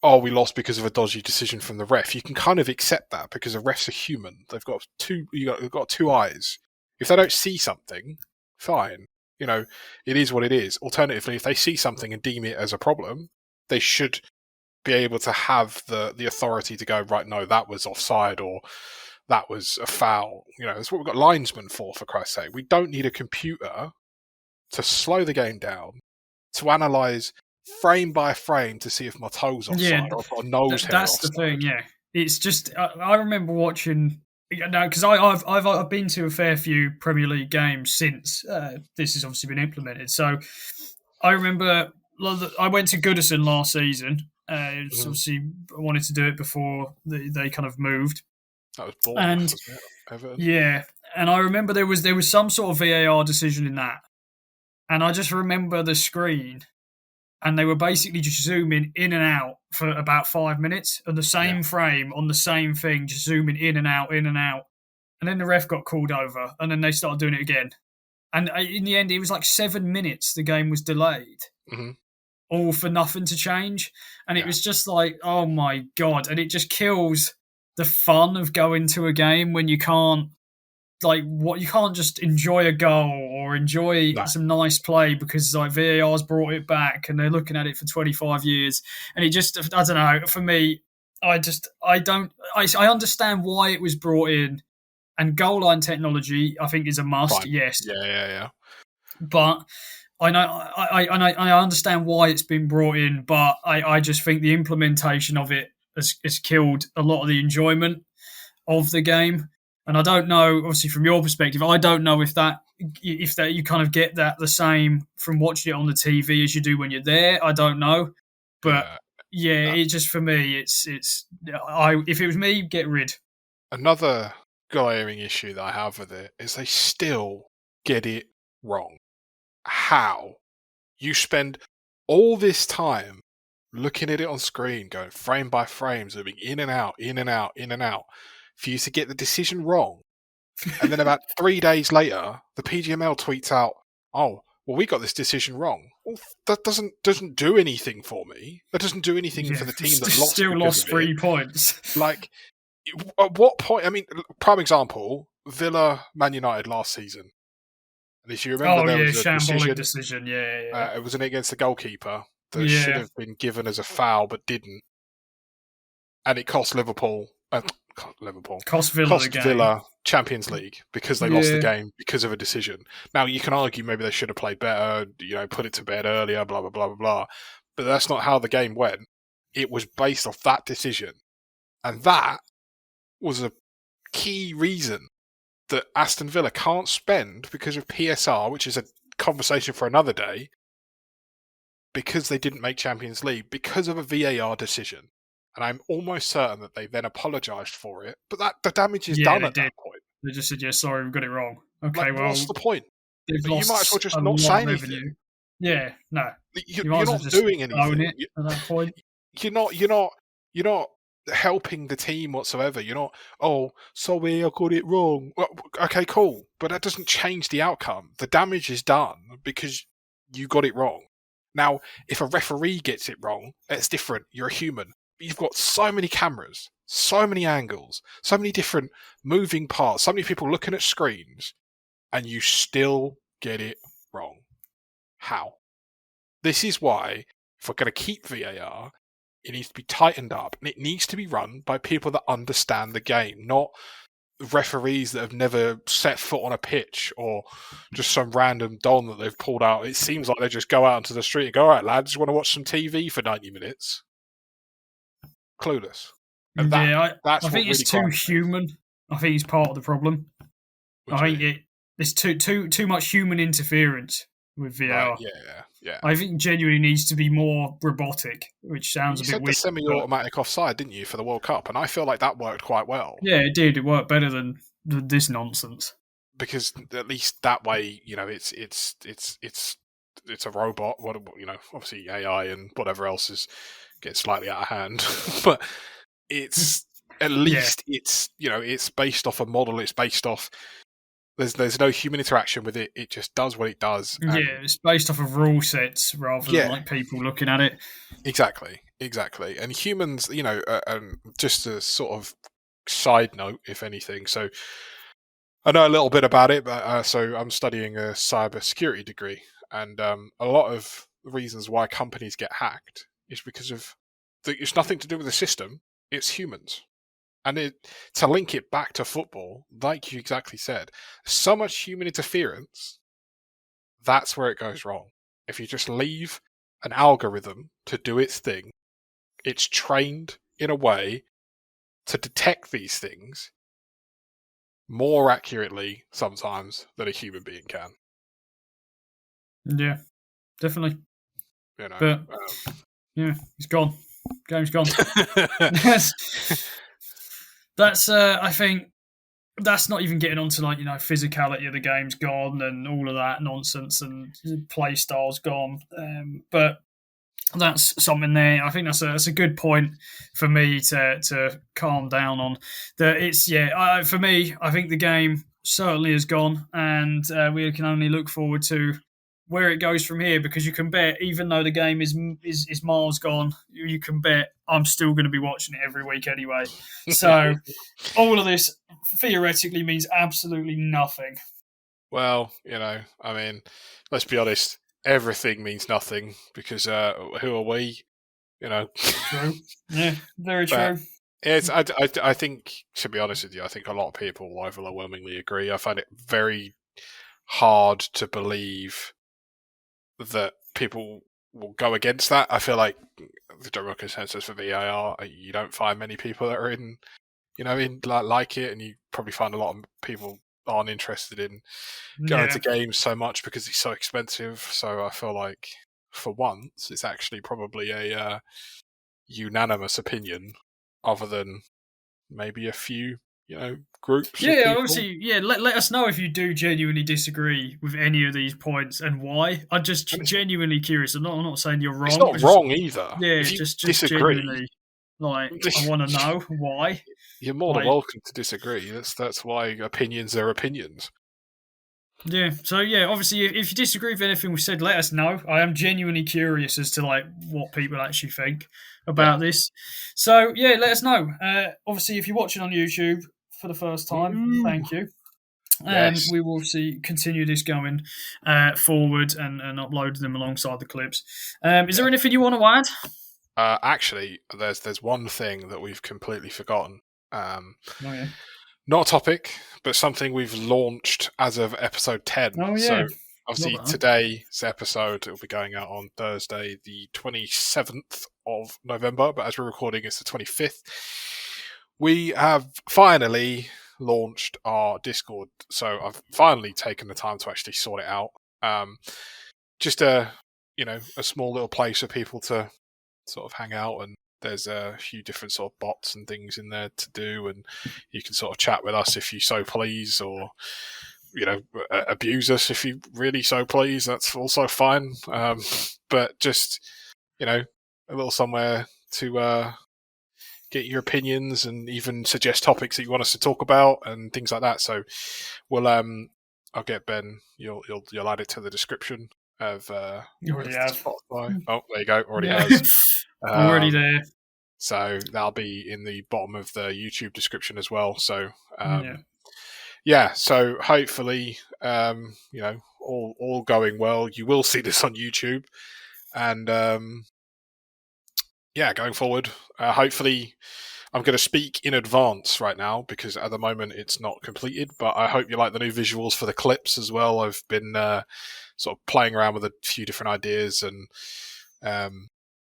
we lost because of a dodgy decision from the ref. You can kind of accept that because the refs are human. They've got two eyes. If they don't see something, fine. It is what it is. Alternatively, if they see something and deem it as a problem, they should be able to have the authority to go, right, no, that was offside or that was a foul. That's what we've got linesmen for Christ's sake. We don't need a computer to slow the game down, to analyse frame by frame to see if my toes offside or if my nose hair that's offside. The thing, yeah. It's just, I remember watching, because I've been to a fair few Premier League games since this has obviously been implemented. So I remember I went to Goodison last season. Obviously, I wanted to do it before they kind of moved. That was Bournemouth, wasn't it? Everton. Yeah, and I remember there was some sort of VAR decision in that, and I just remember the screen. And they were basically just zooming in and out for about 5 minutes on the same frame, on the same thing, just zooming in and out, in and out. And then the ref got called over, and then they started doing it again. And in the end, it was like 7 minutes the game was delayed, all for nothing to change. And it was just like, oh my God. And it just kills the fun of going to a game when you can't, you can't just enjoy a goal or enjoy some nice play because VAR's brought it back and they're looking at it for 25 years. And it just, I don't know, for me, I understand why it was brought in, and goal line technology, I think, is a must. Fine. Yes. Yeah. But I know, I understand why it's been brought in, but I just think the implementation of it has killed a lot of the enjoyment of the game. And I don't know, obviously from your perspective, I don't know if that you kind of get that the same from watching it on the TV as you do when you're there. I don't know, but it just, for me, it's if it was me, get rid. Another glaring issue that I have with it is they still get it wrong. How? You spend all this time looking at it on screen, going frame by frame, zooming in and out, in and out, in and out, for you to get the decision wrong. And then about 3 days later, the PGML tweets out, we got this decision wrong. Well, that doesn't do anything for me. That doesn't do anything for the team that lost. Still lost 3 points. Like, at what point? I mean, prime example, Villa, Man United last season. And if you remember, there was a shambolic decision. decision. Yeah. It wasn't against the goalkeeper that should Yeah. have been given as a foul, but didn't, and it cost Liverpool. Cost Villa Champions League because they lost the game because of a decision. Now you can argue maybe they should have played better, put it to bed earlier, blah blah blah blah blah. But that's not how the game went. It was based off that decision, and that was a key reason that Aston Villa can't spend because of PSR, which is a conversation for another day, because they didn't make Champions League because of a VAR decision. And I'm almost certain that they then apologised for it, but the damage is done at that point. They just said, sorry, we've got it wrong. Okay, what's the point? You might as well just not say anything. Yeah, no. You're not doing anything. At that point. You're not helping the team whatsoever. You're not, sorry, I got it wrong. Well, okay, cool. But that doesn't change the outcome. The damage is done because you got it wrong. Now, if a referee gets it wrong, it's different. You're a human. You've got so many cameras, so many angles, so many different moving parts, so many people looking at screens, and you still get it wrong. How? This is why, if we're going to keep VAR, it needs to be tightened up, and it needs to be run by people that understand the game, not referees that have never set foot on a pitch or just some random don that they've pulled out. It seems like they just go out into the street and go, all right, lads, you want to watch some TV for 90 minutes? Clueless. And that's I think it's too human. I think it's part of the problem. I think there's too much human interference with VAR. Right, yeah. I think genuinely needs to be more robotic, which sounds a bit weird. You said the semi-automatic offside, didn't you, for the World Cup? And I feel like that worked quite well. Yeah, it did. It worked better than this nonsense. Because at least that way, it's a robot. Obviously AI and whatever else gets slightly out of hand, but it's at least it's based off a model. It's based off. There's no human interaction with it. It just does what it does. It's based off of rule sets rather than like people looking at it. Exactly. And humans, just a sort of side note, if anything. So I know a little bit about it, but so I'm studying a cybersecurity degree, and a lot of the reasons why companies get hacked is because of it's nothing to do with the system. It's humans. And to link it back to football, like you exactly said, so much human interference, that's where it goes wrong. If you just leave an algorithm to do its thing, it's trained in a way to detect these things more accurately sometimes than a human being can. Yeah, definitely. But, he's gone. Game's gone. That's I think that's not even getting onto physicality of the game's gone and all of that nonsense and play style's gone. But that's something there. I think that's a good point for me to calm down on. That it's for me. I think the game certainly has gone, and we can only look forward to where it goes from here, because you can bet, even though the game is miles gone, you can bet I'm still going to be watching it every week anyway. So all of this theoretically means absolutely nothing. Well, let's be honest, everything means nothing, because who are we? True. Yeah, very true. I think, to be honest with you, I think a lot of people will overwhelmingly agree. I find it very hard to believe that people will go against that. I feel like the general consensus for VAR, you don't find many people that are in like it, and you probably find a lot of people aren't interested in going to games so much because it's so expensive. So I feel like for once it's actually probably a unanimous opinion, other than maybe a few groups. Yeah, obviously, let us know if you do genuinely disagree with any of these points and why. I'm just genuinely curious. I'm not saying you're wrong. It's not wrong either. Yeah, just disagree. Genuinely, I want to know why. You're more than welcome to disagree. That's why opinions are opinions. Yeah, so obviously, if you disagree with anything we said, let us know. I am genuinely curious as to what people actually think about this. So let us know. Obviously, if you're watching on YouTube for the first time, thank you. Yes. We will continue this going forward and upload them alongside the clips. Is there anything you want to add? Actually, there's one thing that we've completely forgotten. Oh yeah. Not a topic, but something we've launched as of episode 10. Oh yeah. So obviously today's episode will be going out on Thursday, the 27th of November, but as we're recording, it's the 25th. We have finally launched our Discord, so I've finally taken the time to actually sort it out. Just a small little place for people to sort of hang out, and there's a few different sort of bots and things in there to do, and you can sort of chat with us if you so please, or abuse us if you really so please. That's also fine. But just a little somewhere to get your opinions and even suggest topics that you want us to talk about and things like that. So we'll I'll get Ben. You'll add it to the description of you already have. Spotify. Oh, there you go. Already has. Already there. So that'll be in the bottom of the YouTube description as well. So so hopefully all going well, you will see this on YouTube, and going forward, hopefully I'm going to speak in advance right now because at the moment it's not completed, but I hope you like the new visuals for the clips as well. I've been sort of playing around with a few different ideas and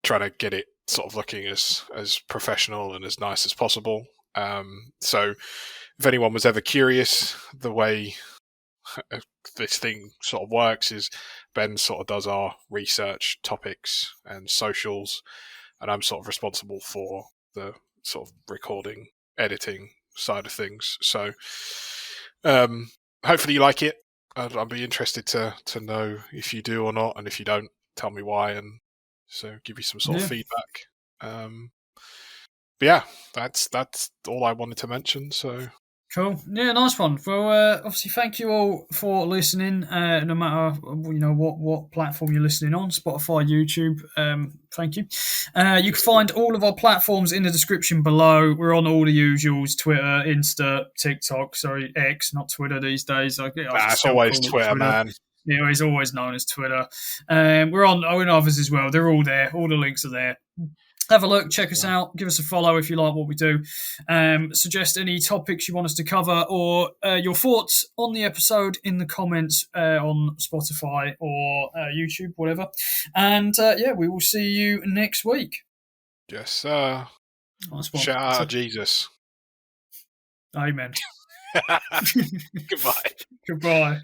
trying to get it sort of looking as professional and as nice as possible. So if anyone was ever curious, the way this thing sort of works is Ben sort of does our research, topics and socials, and I'm sort of responsible for the sort of recording, editing side of things. So hopefully you like it. I'd be interested to know if you do or not, and if you don't, tell me why, and so give you some sort of feedback. But yeah, that's all I wanted to mention. So cool, yeah, nice one. Well, obviously, thank you all for listening. No matter what platform you're listening on, Spotify, YouTube. Thank you. You can find all of our platforms in the description below. We're on all the usuals: Twitter, Insta, TikTok. Sorry, X, not Twitter these days. It's always Twitter, man. Yeah, he's always known as Twitter. We're on others as well. They're all there. All the links are there. Have a look, check us out, give us a follow if you like what we do. Suggest any topics you want us to cover or your thoughts on the episode in the comments on Spotify or YouTube, whatever. And we will see you next week. Yes, sir. Nice one. Shout out Jesus. Amen. Goodbye. Goodbye.